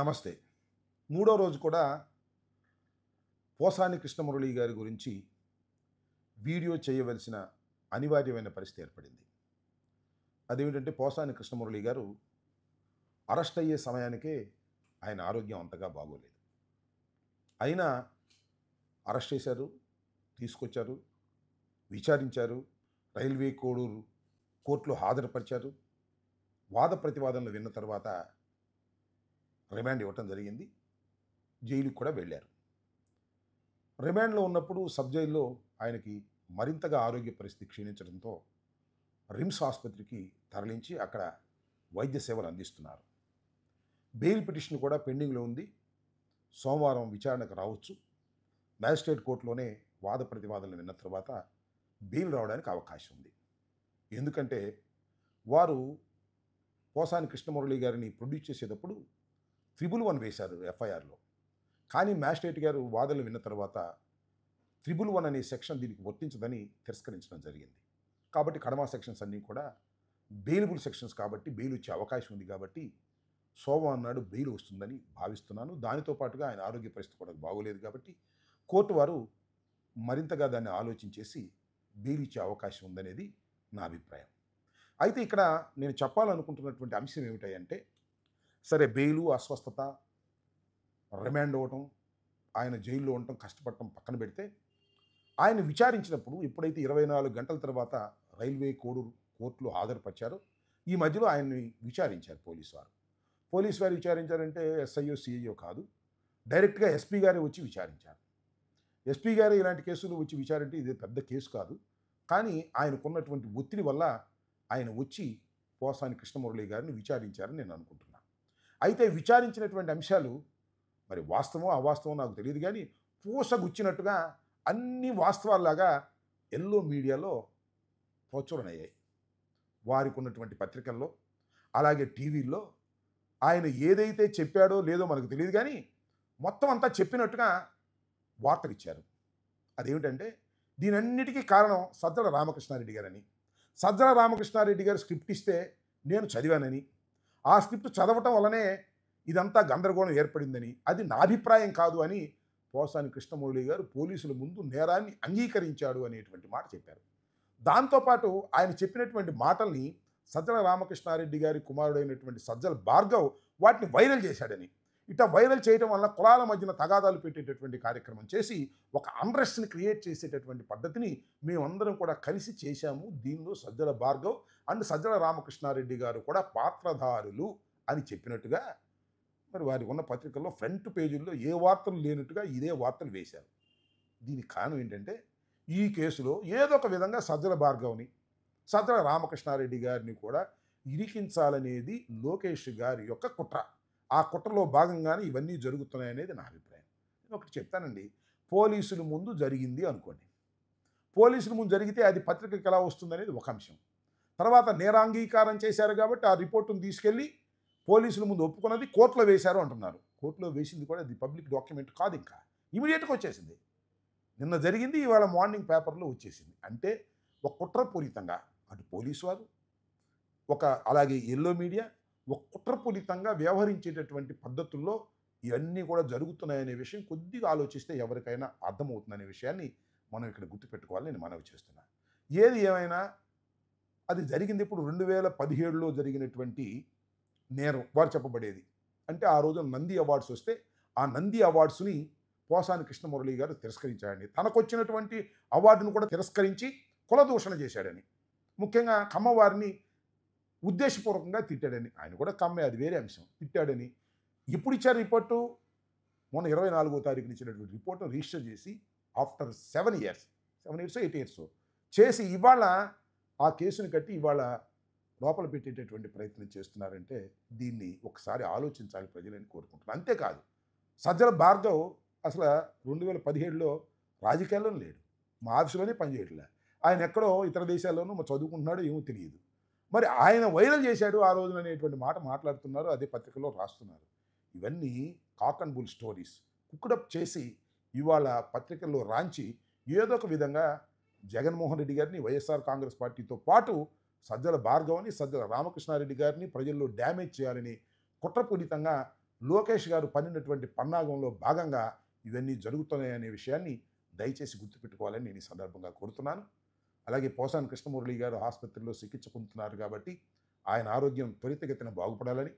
నమస్తే. మూడో రోజు కూడా పోసాని కృష్ణమురళి గారి గురించి వీడియో చేయవలసిన అనివార్యమైన పరిస్థితి ఏర్పడింది. అదేమిటంటే పోసాని కృష్ణమురళి గారు అరెస్ట్ అయ్యే సమయానికే ఆయన ఆరోగ్యం అంతగా బాగోలేదు. అయినా అరెస్ట్ చేశారు, తీసుకొచ్చారు, విచారించారు, రైల్వే కోడూరు కోర్టులో హాజరుపరిచారు. వాద ప్రతివాదనలు విన్న తర్వాత రిమాండ్ ఇవ్వటం జరిగింది. జైలుకి కూడా వెళ్ళారు. రిమాండ్లో ఉన్నప్పుడు సబ్ జైల్లో ఆయనకి మరింతగా ఆరోగ్య పరిస్థితి క్షీణించడంతో రిమ్స్ ఆసుపత్రికి తరలించి అక్కడ వైద్య సేవలు అందిస్తున్నారు. బెయిల్ పిటిషన్ కూడా పెండింగ్లో ఉంది. సోమవారం విచారణకు రావచ్చు. మ్యాజిస్ట్రేట్ కోర్టులోనే వాద ప్రతివాదనలు విన్న తర్వాత బెయిల్ రావడానికి అవకాశం ఉంది. ఎందుకంటే వారు పోసాని కృష్ణమురళి గారిని ప్రొడ్యూస్ చేసేటప్పుడు 111 వేశారు ఎఫ్ఐఆర్లో. కానీ మ్యాజిస్ట్రేట్ గారు వాదనలు విన్న తర్వాత 111 అనే సెక్షన్ దీనికి వర్తించదని తిరస్కరించడం జరిగింది. కాబట్టి కడమ సెక్షన్స్ అన్నీ కూడా బెయిలబుల్ సెక్షన్స్ కాబట్టి బెయిల్ వచ్చే అవకాశం ఉంది. కాబట్టి సోమవారం నాడు బెయిల్ వస్తుందని భావిస్తున్నాను. దానితో పాటుగా ఆయన ఆరోగ్య పరిస్థితి కూడా బాగోలేదు కాబట్టి కోర్టు వారు మరింతగా దాన్ని ఆలోచించేసి బెయిల్ ఇచ్చే అవకాశం ఉందనేది నా అభిప్రాయం. అయితే ఇక్కడ నేను చెప్పాలనుకుంటున్నటువంటి అంశం ఏమిటంటే, సరే బెయిలు, అస్వస్థత, రిమాండ్ అవ్వటం, ఆయన జైల్లో ఉండటం, కష్టపడటం పక్కన పెడితే ఆయన విచారించినప్పుడు ఎప్పుడైతే 24 గంటల తర్వాత రైల్వే కోడూరు కోర్టులో హాజరుపరిచారో ఈ మధ్యలో ఆయన్ని విచారించారు పోలీసు వారు. పోలీసు వారు విచారించారంటే ఎస్ఐఓ సిఐఓ కాదు, డైరెక్ట్గా ఎస్పీ గారే వచ్చి విచారించారు. ఎస్పీ గారే ఇలాంటి కేసులు వచ్చి విచారంటే ఇది పెద్ద కేసు కాదు. కానీ ఆయనకున్నటువంటి ఒత్తిడి వల్ల ఆయన వచ్చి పోసాని కృష్ణమురళి గారిని విచారించారని నేను అనుకుంటున్నాను. అయితే విచారించినటువంటి అంశాలు మరి వాస్తవం అవాస్తవం నాకు తెలియదు, కానీ పూసగుచ్చినట్టుగా అన్ని వాస్తవాల్లాగా ఎల్లో మీడియాలో ప్రచురణయ్యాయి. వారికి ఉన్నటువంటి పత్రికల్లో అలాగే టీవీల్లో ఆయన ఏదైతే చెప్పాడో లేదో మనకు తెలియదు, కానీ మొత్తం అంతా చెప్పినట్టుగా వార్తలు ఇచ్చారు. అదేమిటంటే దీనన్నిటికీ కారణం సజ్జల రామకృష్ణారెడ్డి గారని. సజ్జల రామకృష్ణారెడ్డి గారు స్క్రిప్ట్ ఇస్తే నేను చదివానని, ఆ స్క్రిప్ట్ చదవటం వల్లనే ఇదంతా గందరగోళం ఏర్పడిందని, అది నా అభిప్రాయం కాదు అని పోసాని కృష్ణమురళి గారు పోలీసుల ముందు నేరాన్ని అంగీకరించాడు అనేటువంటి మాట చెప్పారు. దాంతోపాటు ఆయన చెప్పినటువంటి మాటల్ని సజ్జల రామకృష్ణారెడ్డి గారి కుమారుడైనటువంటి సజ్జల భార్గవ్ వాటిని వైరల్ చేశాడని, ఇట్లా వైరల్ చేయడం వల్ల కులాల మధ్యన తగాదాలు పెట్టేటటువంటి కార్యక్రమం చేసి ఒక అన్రెస్ట్ని క్రియేట్ చేసేటటువంటి పద్ధతిని మేమందరం కూడా కలిసి చేశాము. దీనిలో సజ్జల భార్గవ్ అండ్ సజ్జల రామకృష్ణారెడ్డి గారు కూడా పాత్రధారులు అని చెప్పినట్టుగా మరి వారికి ఉన్న పత్రికల్లో ఫ్రంట్ పేజీల్లో ఏ వార్తలు లేనట్టుగా ఇదే వార్తలు వేశారు. దీనికి కారణం ఏంటంటే ఈ కేసులో ఏదో ఒక విధంగా సజ్జల భార్గవ్ని, సజ్జల రామకృష్ణారెడ్డి గారిని కూడా ఇరికించాలనేది లోకేష్ గారి యొక్క కుట్ర. ఆ కుట్రలో భాగంగానే ఇవన్నీ జరుగుతున్నాయనేది నా అభిప్రాయం. నేను ఒకటి చెప్తానండి, పోలీసుల ముందు జరిగింది అనుకోండి, పోలీసుల ముందు జరిగితే అది పత్రికకి ఎలా వస్తుందనేది ఒక అంశం. తర్వాత నేరాంగీకారం చేశారు కాబట్టి ఆ రిపోర్టును తీసుకెళ్ళి పోలీసుల ముందు ఒప్పుకున్నది కోర్టులో వేశారు అంటున్నారు. కోర్టులో వేసింది కూడా అది పబ్లిక్ డాక్యుమెంట్ కాదు, ఇంకా ఇమీడియట్గా వచ్చేసింది. నిన్న జరిగింది, ఇవాళ మార్నింగ్ పేపర్లో వచ్చేసింది. అంటే ఒక కుట్రపూరితంగా అటు పోలీసు వారు అలాగే ఎల్లో మీడియా ఒక కుట్రపూరితంగా వ్యవహరించేటటువంటి పద్ధతుల్లో ఇవన్నీ కూడా జరుగుతున్నాయనే విషయం కొద్దిగా ఆలోచిస్తే ఎవరికైనా అర్థమవుతుందనే విషయాన్ని మనం ఇక్కడ గుర్తుపెట్టుకోవాలని నేను మనవి చేస్తున్నాను. ఏది ఏమైనా అది జరిగింది ఇప్పుడు 2017లో జరిగినటువంటి నేరం వారు చెప్పబడేది. అంటే ఆ రోజు నంది అవార్డ్స్ వస్తే ఆ నంది అవార్డ్స్ని పోసాని కృష్ణమురళి గారు తిరస్కరించాడని, తనకొచ్చినటువంటి అవార్డును కూడా తిరస్కరించి కులదూషణ చేశాడని, ముఖ్యంగా కమ్మవారిని ఉద్దేశపూర్వకంగా తిట్టాడని, ఆయన కూడా కమ్మే, అది వేరే అంశం, తిట్టాడని ఎప్పుడు ఇచ్చారు రిపోర్టు? మొన్న 24వ తారీఖున ఇచ్చినటువంటి రిపోర్టును రిజిస్టర్ చేసి ఆఫ్టర్ 7 ఇయర్స్ 8 ఇయర్స్ చేసి ఇవాళ ఆ కేసుని కట్టి ఇవాళ లోపల పెట్టేటటువంటి ప్రయత్నం చేస్తున్నారంటే దీన్ని ఒకసారి ఆలోచించాలి ప్రజలని కోరుకుంటున్నాను. అంతేకాదు సజ్జల భార్గవ్ అసలు 2017లో రాజకీయాల్లో లేడు, మా ఆఫీసులోనే పనిచేయట్లే, ఆయన ఎక్కడో ఇతర దేశాల్లోనూ చదువుకుంటున్నాడో ఏమో తెలియదు. మరి ఆయన వైరల్ చేశాడు ఆ రోజున అనేటువంటి మాట మాట్లాడుతున్నారు, అదే పత్రికలో రాస్తున్నారు. ఇవన్నీ కాక్ అండ్ బుల్ స్టోరీస్ కుక్కుడప్ చేసి ఇవాళ పత్రికల్లో రాంచి ఏదో ఒక విధంగా జగన్మోహన్ రెడ్డి గారిని, వైఎస్ఆర్ కాంగ్రెస్ పార్టీతో పాటు సజ్జల భార్గవ్ని, సజ్జల రామకృష్ణారెడ్డి గారిని ప్రజల్లో డ్యామేజ్ చేయాలని కుట్రపూరితంగా లోకేష్ గారు పన్నినటువంటి పన్నాగంలో భాగంగా ఇవన్నీ జరుగుతున్నాయనే విషయాన్ని దయచేసి గుర్తుపెట్టుకోవాలని నేను ఈ సందర్భంగా కోరుతున్నాను. అలాగే పోసాని కృష్ణమురళి గారు ఆసుపత్రిలో చికిత్స పొందుతున్నారు కాబట్టి ఆయన ఆరోగ్యం త్వరితగతిన బాగుపడాలని,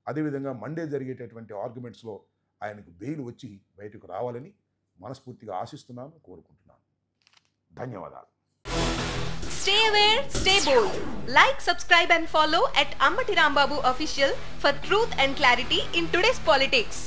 అదేవిధంగా మండే జరిగేటటువంటి ఆర్గ్యుమెంట్స్లో ఆయనకు బెయిల్ వచ్చి బయటకు రావాలని మనస్ఫూర్తిగా ఆశిస్తున్నాను, కోరుకుంటున్నాను. ధన్యవాదాలు. Stay aware, stay bold. Like, subscribe and follow at Ammati Rambabu Official for truth and clarity in today's politics.